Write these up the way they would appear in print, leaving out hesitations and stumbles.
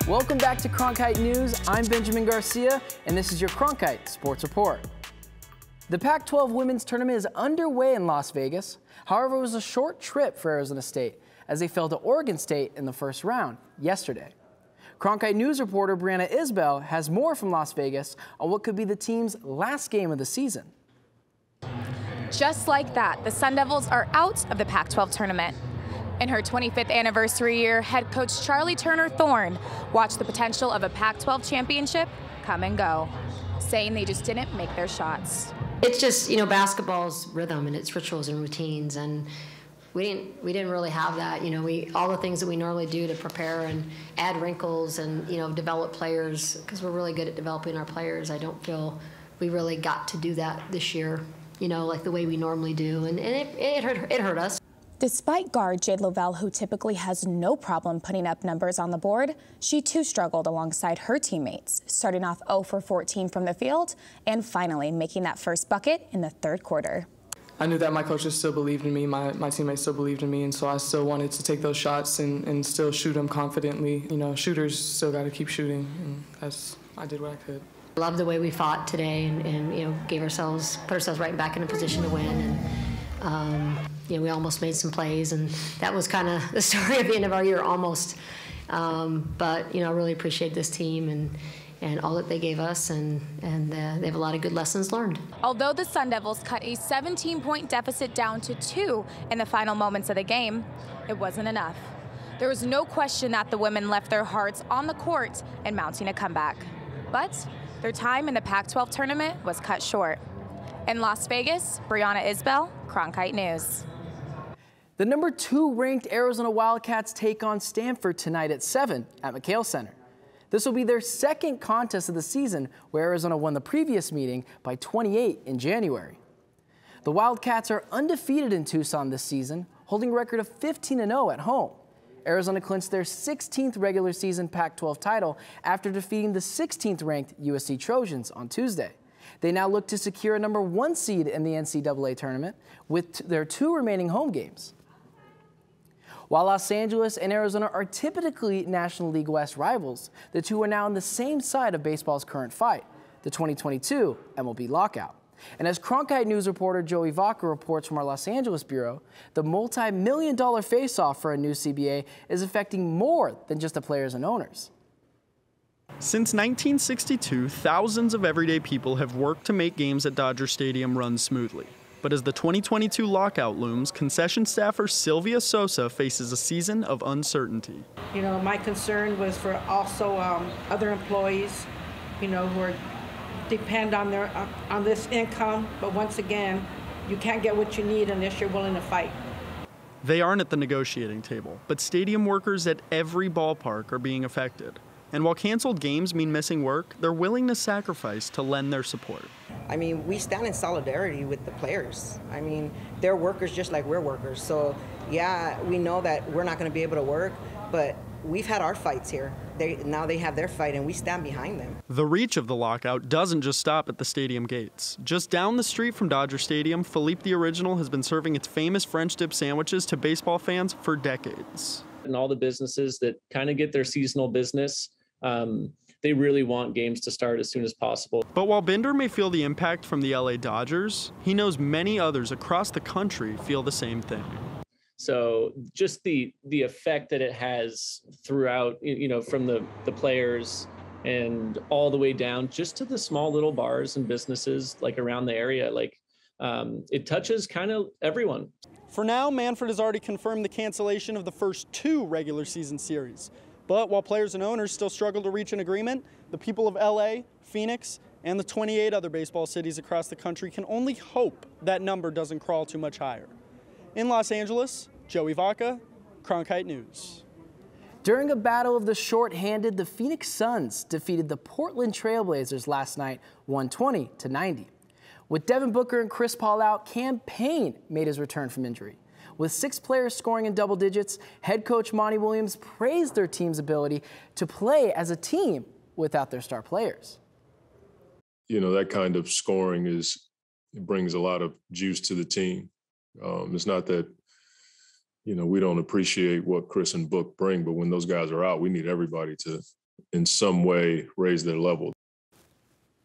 Welcome back to Cronkite News. I'm Benjamin Garcia, and this is your Cronkite Sports Report. The Pac-12 Women's Tournament is underway in Las Vegas. However, it was a short trip for Arizona State as they fell to Oregon State in the first round yesterday. Cronkite News reporter Brianna Isbell has more from Las Vegas on what could be the team's last game of the season. Just like that, the Sun Devils are out of the Pac-12 Tournament. In her 25th anniversary year, head coach Charlie Turner-Thorne watched the potential of a Pac-12 championship come and go, saying they just didn't make their shots. It's just, basketball's rhythm and its rituals and routines, and we didn't really have that. All the things that we normally do to prepare and add wrinkles and, develop players, because we're really good at developing our players. I don't feel we really got to do that this year, like the way we normally do, and it hurt us. Despite guard Jade Lovell, who typically has no problem putting up numbers on the board, she too struggled alongside her teammates, starting off 0 for 14 from the field and finally making that first bucket in the third quarter. I knew that my coaches still believed in me, my teammates still believed in me, and so I still wanted to take those shots and still shoot them confidently. Shooters still got to keep shooting, and I did what I could. I love the way we fought today and put ourselves right back in a position to win. And we almost made some plays, and that was kind of the story at the end of our year, almost. But I really appreciate this team and all that they gave us, and they have a lot of good lessons learned. Although the Sun Devils cut a 17-point deficit down to 2 in the final moments of the game, it wasn't enough. There was no question that the women left their hearts on the court in mounting a comeback. But their time in the Pac-12 tournament was cut short. In Las Vegas, Brianna Isbell, Cronkite News. The number 2 ranked Arizona Wildcats take on Stanford tonight at 7 at McCoy Center. This will be their second contest of the season, where Arizona won the previous meeting by 28 in January. The Wildcats are undefeated in Tucson this season, holding a record of 15-0 at home. Arizona clinched their 16th regular season Pac-12 title after defeating the 16th ranked USC Trojans on Tuesday. They now look to secure a number 1 seed in the NCAA tournament with their 2 remaining home games. While Los Angeles and Arizona are typically National League West rivals, the two are now on the same side of baseball's current fight, the 2022 MLB Lockout. And as Cronkite News reporter Joey Vaca reports from our Los Angeles bureau, the multi-million-dollar face-off for a new CBA is affecting more than just the players and owners. Since 1962, thousands of everyday people have worked to make games at Dodger Stadium run smoothly. But as the 2022 lockout looms, concession staffer Sylvia Sosa faces a season of uncertainty. My concern was for also other employees, who are depend on this income. But once again, you can't get what you need unless you're willing to fight. They aren't at the negotiating table, but stadium workers at every ballpark are being affected. And while canceled games mean missing work, they're willing to sacrifice to lend their support. We stand in solidarity with the players. They're workers just like we're workers. So, yeah, we know that we're not going to be able to work, but we've had our fights here. Now they have their fight, and we stand behind them. The reach of the lockout doesn't just stop at the stadium gates. Just down the street from Dodger Stadium, Philippe the Original has been serving its famous French dip sandwiches to baseball fans for decades. And all the businesses that kind of get their seasonal business, they really want games to start as soon as possible. But while Binder may feel the impact from the LA Dodgers, he knows many others across the country feel the same thing. So just the effect that it has throughout, from the players and all the way down just to the small little bars and businesses like around the area, it touches kind of everyone. For now, Manfred has already confirmed the cancellation of the first 2 regular season series. But while players and owners still struggle to reach an agreement, the people of LA, Phoenix, and the 28 other baseball cities across the country can only hope that number doesn't crawl too much higher. In Los Angeles, Joey Vaca, Cronkite News. During a battle of the short-handed, the Phoenix Suns defeated the Portland Trailblazers last night, 120-90. With Devin Booker and Chris Paul out, Cam Payne made his return from injury. With 6 players scoring in double digits, head coach Monty Williams praised their team's ability to play as a team without their star players. That kind of scoring it brings a lot of juice to the team. It's not that, we don't appreciate what Chris and Book bring, but when those guys are out, we need everybody to in some way raise their level.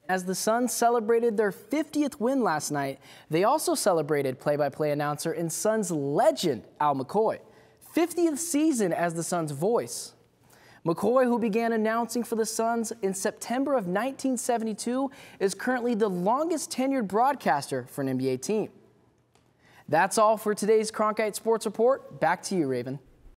As the Suns celebrated their 50th win last night, they also celebrated play-by-play announcer and Suns legend Al McCoy. 50th season as the Suns' voice. McCoy, who began announcing for the Suns in September of 1972, is currently the longest tenured broadcaster for an NBA team. That's all for today's Cronkite Sports Report. Back to you, Raven.